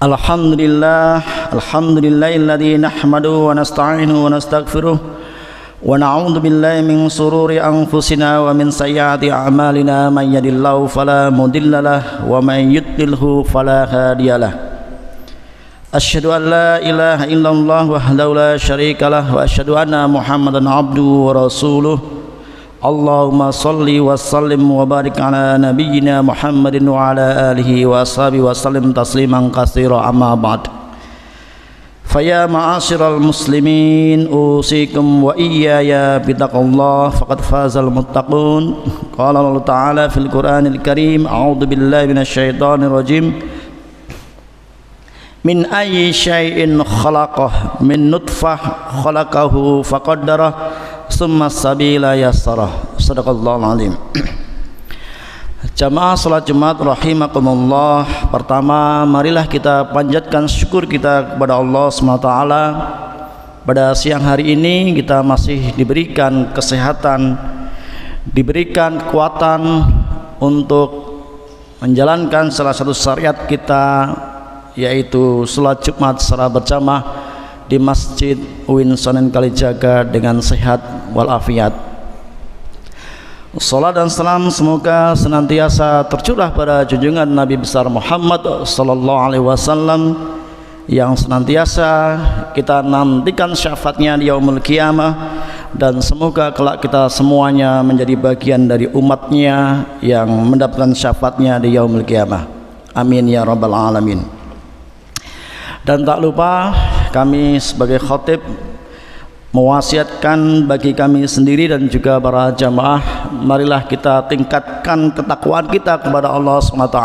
Alhamdulillahilladzi nahmaduhu wa nasta'inuhu wa nastaghfiruh wa na'udzu billahi min shururi anfusina wa min sayyiati a'malina may yahdihillahu fala mudilla lahu wa may yudlilhu fala hadiyalah. Asyhadu an la ilaha illallah wahdahu la syarika lah wa asyhadu anna Muhammadan abduhu wa rasuluh. Allahumma salli wa sallim wa barik ala nabiyyina Muhammadin wa ala alihi wa ashabihi wa sallim tasliman katsira, amma ba'd. Faya ma'asyiral muslimin, usikum wa iyaya bittaqullah faqad fazal muttaqun. Qala Allah Ta'ala fil Qur'anil Karim, a'udzu billahi minasyaitonir rajim. Min ayyi syai'in khalaqah, min nutfah khalaqahu faqaddarah summa sabila yassarah. Shadaqallahul azim. Jamaah salat Jumat rahimakumullah. Pertama, marilah kita panjatkan syukur kita kepada Allah SWT. Pada siang hari ini kita masih diberikan kesehatan, diberikan kekuatan untuk menjalankan salah satu syariat kita, yaitu salat Jumat secara berjamaah di Masjid UIN Sunan Kalijaga dengan sehat walafiat. Salat dan salam semoga senantiasa tercurah pada junjungan Nabi besar Muhammad sallallahu alaihi wasallam yang senantiasa kita nantikan syafaatnya di yaumul qiyamah, dan semoga kelak kita semuanya menjadi bagian dari umatnya yang mendapatkan syafaatnya di yaumul qiyamah. Amin ya rabbal alamin. Dan tak lupa, kami sebagai khatib mewasiatkan bagi kami sendiri dan juga para jamaah, marilah kita tingkatkan ketakwaan kita kepada Allah SWT,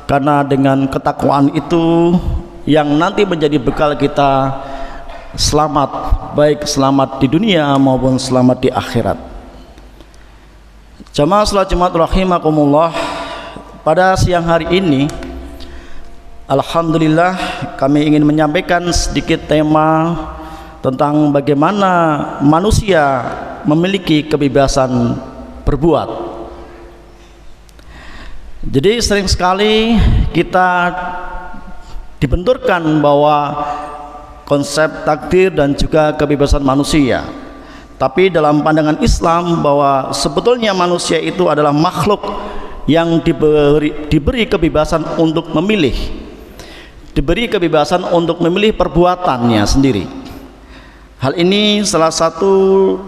karena dengan ketakwaan itu yang nanti menjadi bekal kita selamat, baik selamat di dunia maupun selamat di akhirat. Jamaah salat Jumat rahimakumullah, pada siang hari ini alhamdulillah kami ingin menyampaikan sedikit tema tentang bagaimana manusia memiliki kebebasan berbuat. Jadi sering sekali kita dibenturkan bahwa konsep takdir dan juga kebebasan manusia, tapi dalam pandangan Islam bahwa sebetulnya manusia itu adalah makhluk yang diberi kebebasan untuk memilih, diberi kebebasan untuk memilih perbuatannya sendiri. Hal ini salah satu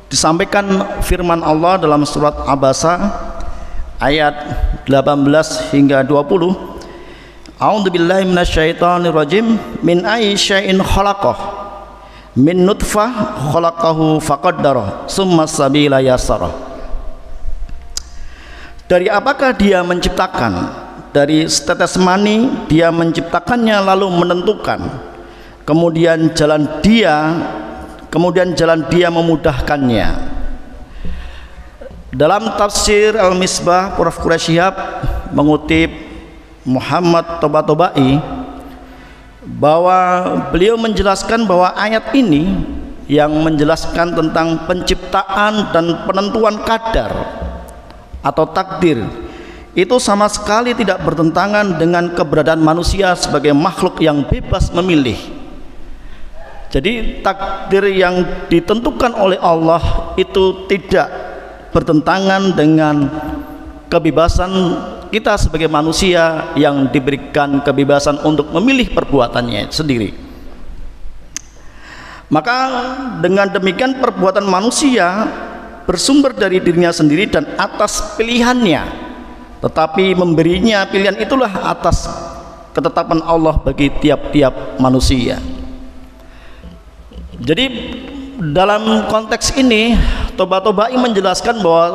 disampaikan firman Allah dalam surat Abasa ayat 18 hingga 20. A'udzu billahi minasyaitonir rajim. Min ayyi syai'in khalaqah, min nutfah khalaqahu faqaddarah summa sabila yassarah. Dari apakah dia menciptakan? Dari setetes mani dia menciptakannya lalu menentukan, kemudian jalan dia memudahkannya. Dalam tafsir Al-Misbah, Prof. Quraisyhab mengutip Muhammad Toba-Tobai bahwa beliau menjelaskan bahwa ayat ini yang menjelaskan tentang penciptaan dan penentuan kadar atau takdir itu sama sekali tidak bertentangan dengan keberadaan manusia sebagai makhluk yang bebas memilih. Jadi takdir yang ditentukan oleh Allah itu tidak bertentangan dengan kebebasan kita sebagai manusia yang diberikan kebebasan untuk memilih perbuatannya sendiri. Maka dengan demikian perbuatan manusia bersumber dari dirinya sendiri dan atas pilihannya, tetapi memberinya pilihan itulah atas ketetapan Allah bagi tiap-tiap manusia. Jadi dalam konteks ini Toba-Tobai menjelaskan bahwa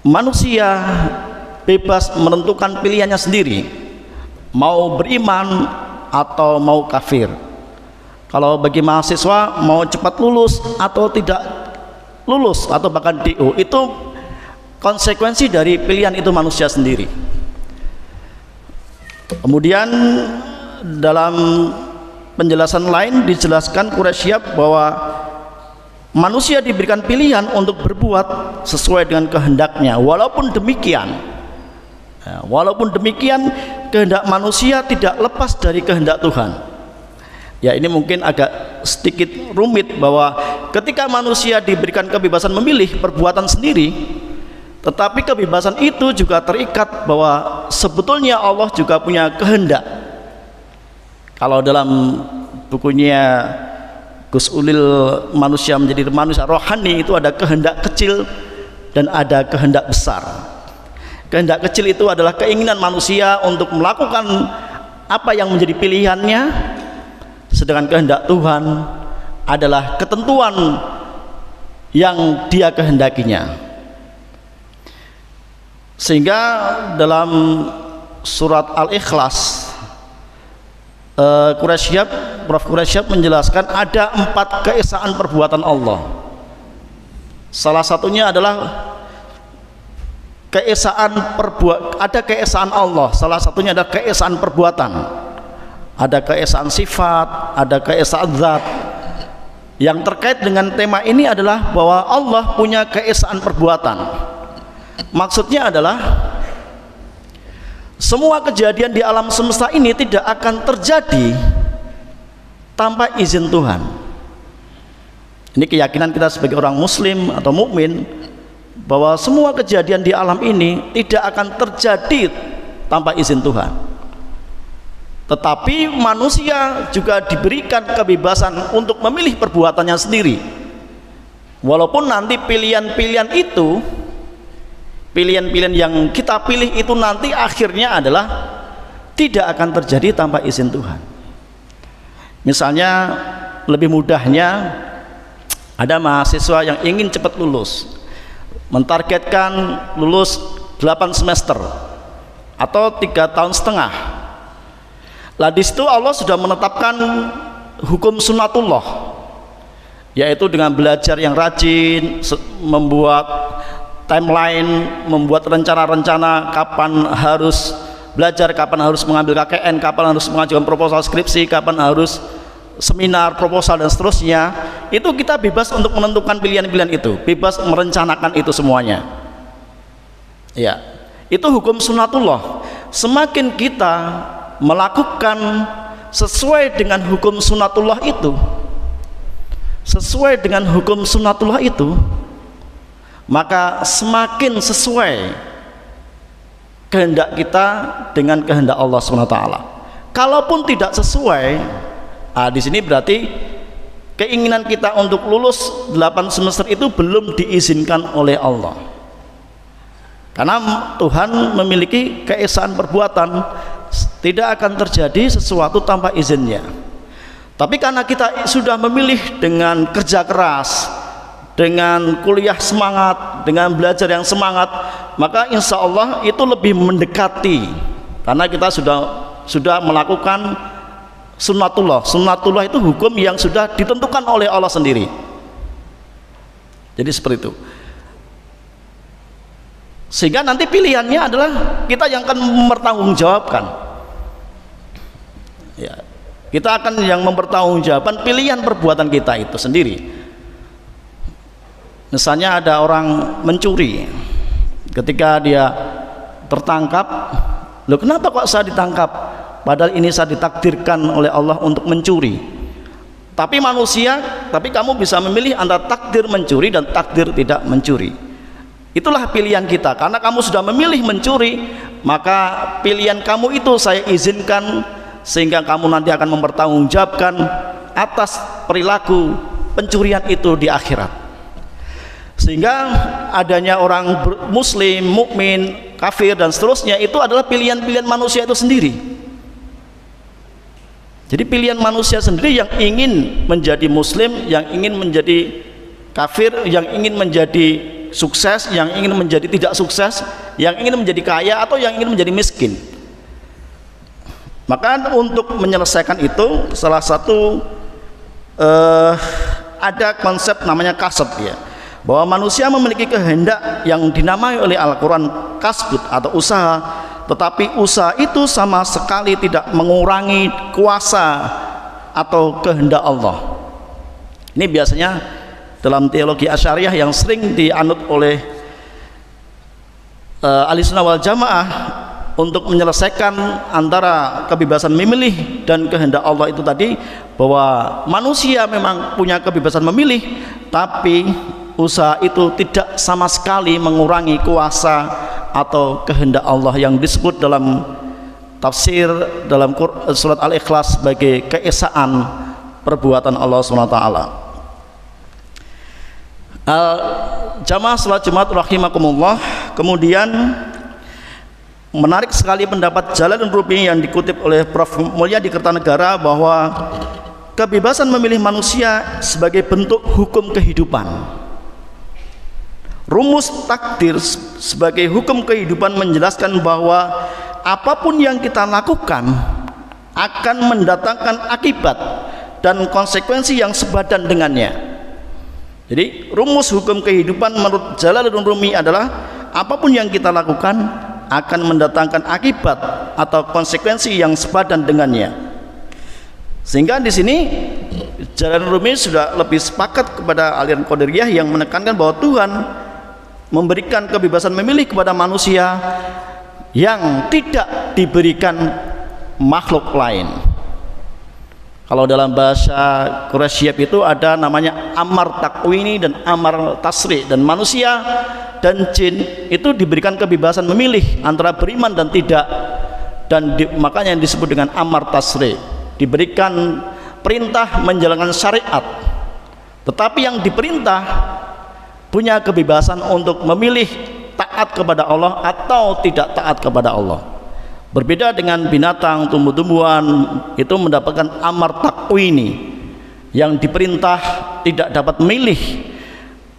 manusia bebas menentukan pilihannya sendiri, mau beriman atau mau kafir. Kalau bagi mahasiswa mau cepat lulus atau tidak lulus atau bahkan DO, itu konsekuensi dari pilihan itu manusia sendiri. Kemudian dalam penjelasan lain dijelaskan Quraisyhab bahwa manusia diberikan pilihan untuk berbuat sesuai dengan kehendaknya. Walaupun demikian, Nah, walaupun demikian kehendak manusia tidak lepas dari kehendak Tuhan. Ya, ini mungkin agak sedikit rumit bahwa ketika manusia diberikan kebebasan memilih perbuatan sendiri, tetapi kebebasan itu juga terikat bahwa sebetulnya Allah juga punya kehendak. Kalau dalam bukunya Gus Ulil Manusia Menjadi Manusia Rohani itu ada kehendak kecil dan ada kehendak besar. Kehendak kecil itu adalah keinginan manusia untuk melakukan apa yang menjadi pilihannya, sedangkan kehendak Tuhan adalah ketentuan yang Dia kehendakinya. Sehingga dalam surat Al-Ikhlas, Prof. Quraisyab menjelaskan ada 4 keesaan perbuatan Allah. Salah satunya adalah ada keesaan Allah, salah satunya ada keesaan perbuatan, ada keesaan sifat, ada keesaan zat. Yang terkait dengan tema ini adalah bahwa Allah punya keesaan perbuatan. Maksudnya adalah semua kejadian di alam semesta ini tidak akan terjadi tanpa izin Tuhan. Ini keyakinan kita sebagai orang muslim atau mukmin, bahwa semua kejadian di alam ini tidak akan terjadi tanpa izin Tuhan. Tetapi manusia juga diberikan kebebasan untuk memilih perbuatannya sendiri, walaupun nanti pilihan-pilihan itu, pilihan-pilihan yang kita pilih itu nanti akhirnya adalah tidak akan terjadi tanpa izin Tuhan. Misalnya lebih mudahnya, ada mahasiswa yang ingin cepat lulus, mentargetkan lulus 8 semester atau 3 tahun setengah. Lah di situ Allah sudah menetapkan hukum sunatullah, yaitu dengan belajar yang rajin, membuat timeline, membuat rencana-rencana kapan harus belajar, kapan harus mengambil KKN, kapan harus mengajukan proposal skripsi, kapan harus seminar, proposal dan seterusnya. Itu kita bebas untuk menentukan pilihan-pilihan itu, bebas merencanakan itu semuanya. Ya, itu hukum sunatullah. Semakin kita melakukan sesuai dengan hukum sunatullah itu, sesuai dengan hukum sunatullah itu, maka semakin sesuai kehendak kita dengan kehendak Allah SWT. Kalaupun tidak sesuai, di sini berarti keinginan kita untuk lulus 8 semester itu belum diizinkan oleh Allah, karena Tuhan memiliki keesaan perbuatan, tidak akan terjadi sesuatu tanpa izinnya. Tapi karena kita sudah memilih dengan kerja keras, dengan kuliah semangat, dengan belajar yang semangat, maka insya Allah itu lebih mendekati, karena kita sudah melakukan sunnatullah. Sunnatullah itu hukum yang sudah ditentukan oleh Allah sendiri. Jadi seperti itu. Sehingga nanti pilihannya adalah kita yang akan mempertanggungjawabkan. Ya, kita akan yang mempertanggungjawabkan pilihan perbuatan kita itu sendiri. Misalnya ada orang mencuri, ketika dia tertangkap, loh kenapa kok saya ditangkap? Padahal ini saya ditakdirkan oleh Allah untuk mencuri. Tapi kamu bisa memilih antara takdir mencuri dan takdir tidak mencuri. Itulah pilihan kita. Karena kamu sudah memilih mencuri, maka pilihan kamu itu saya izinkan, sehingga kamu nanti akan mempertanggungjawabkan atas perilaku pencurian itu di akhirat. Sehingga adanya orang muslim, mukmin, kafir dan seterusnya itu adalah pilihan-pilihan manusia itu sendiri. Jadi pilihan manusia sendiri yang ingin menjadi muslim, yang ingin menjadi kafir, yang ingin menjadi sukses, yang ingin menjadi tidak sukses, yang ingin menjadi kaya atau yang ingin menjadi miskin. Maka untuk menyelesaikan itu, salah satu ada konsep namanya kasab, ya, bahwa manusia memiliki kehendak yang dinamai oleh Al-Quran kasbut atau usaha. Tetapi usaha itu sama sekali tidak mengurangi kuasa atau kehendak Allah. Ini biasanya dalam teologi Asy'ariyah yang sering dianut oleh Ahlussunnah wal Jamaah, untuk menyelesaikan antara kebebasan memilih dan kehendak Allah itu tadi, bahwa manusia memang punya kebebasan memilih, tapi usaha itu tidak sama sekali mengurangi kuasa atau kehendak Allah yang disebut dalam tafsir dalam surat Al-Ikhlas sebagai keesaan perbuatan Allah SWT. Jamaah salat Jumat rahimakumullah, kemudian menarik sekali pendapat Jalaluddin Rumi yang dikutip oleh Prof. Mulyadi Kertanegara, bahwa kebebasan memilih manusia sebagai bentuk hukum kehidupan. Rumus takdir sebagai hukum kehidupan menjelaskan bahwa apapun yang kita lakukan akan mendatangkan akibat dan konsekuensi yang sebadan dengannya. Jadi rumus hukum kehidupan menurut Jalaluddin Rumi adalah apapun yang kita lakukan akan mendatangkan akibat atau konsekuensi yang sepadan dengannya. Sehingga di sini Jalaluddin Rumi sudah lebih sepakat kepada aliran Qadariyah yang menekankan bahwa Tuhan memberikan kebebasan memilih kepada manusia yang tidak diberikan makhluk lain. Kalau dalam bahasa Quraisyah itu ada namanya amar takwini dan amar tasri, dan manusia dan jin itu diberikan kebebasan memilih antara beriman dan tidak, dan makanya yang disebut dengan amar tasri, diberikan perintah menjalankan syariat, tetapi yang diperintah punya kebebasan untuk memilih taat kepada Allah atau tidak taat kepada Allah. Berbeda dengan binatang, tumbuh-tumbuhan itu mendapatkan amar takwini, yang diperintah tidak dapat memilih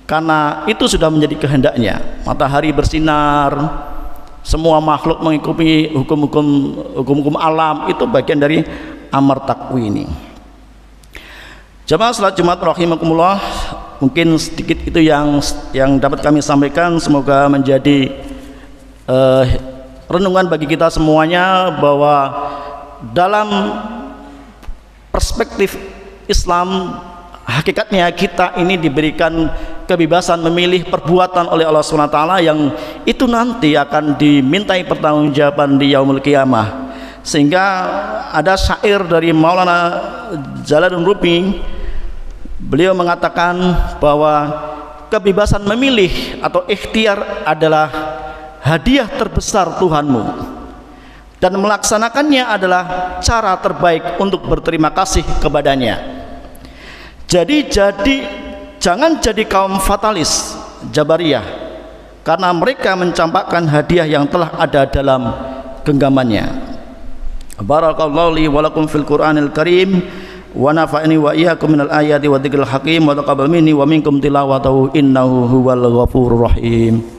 karena itu sudah menjadi kehendaknya. Matahari bersinar, semua makhluk mengikuti hukum-hukum alam, itu bagian dari amar takwini. Jamaah salat Jumat rahimakumullah, mungkin sedikit itu yang dapat kami sampaikan. Semoga menjadi renungan bagi kita semuanya, bahwa dalam perspektif Islam hakikatnya kita ini diberikan kebebasan memilih perbuatan oleh Allah SWT yang itu nanti akan dimintai pertanggungjawaban di yaumul qiyamah. Sehingga ada syair dari Maulana Jalaluddin Rumi, beliau mengatakan bahwa kebebasan memilih atau ikhtiar adalah hadiah terbesar Tuhanmu, dan melaksanakannya adalah cara terbaik untuk berterima kasih kepadanya. Jadi jangan jadi kaum fatalis Jabariyah, karena mereka mencampakkan hadiah yang telah ada dalam genggamannya. Barakallahu li wa lakum fil Qur'anil Karim, wa nafa'ani wa iyyakum minal ayati wa dzikril hakim, wa taqabbal minni wa minkum tilawatahu innahu huwal ghafurur rahim.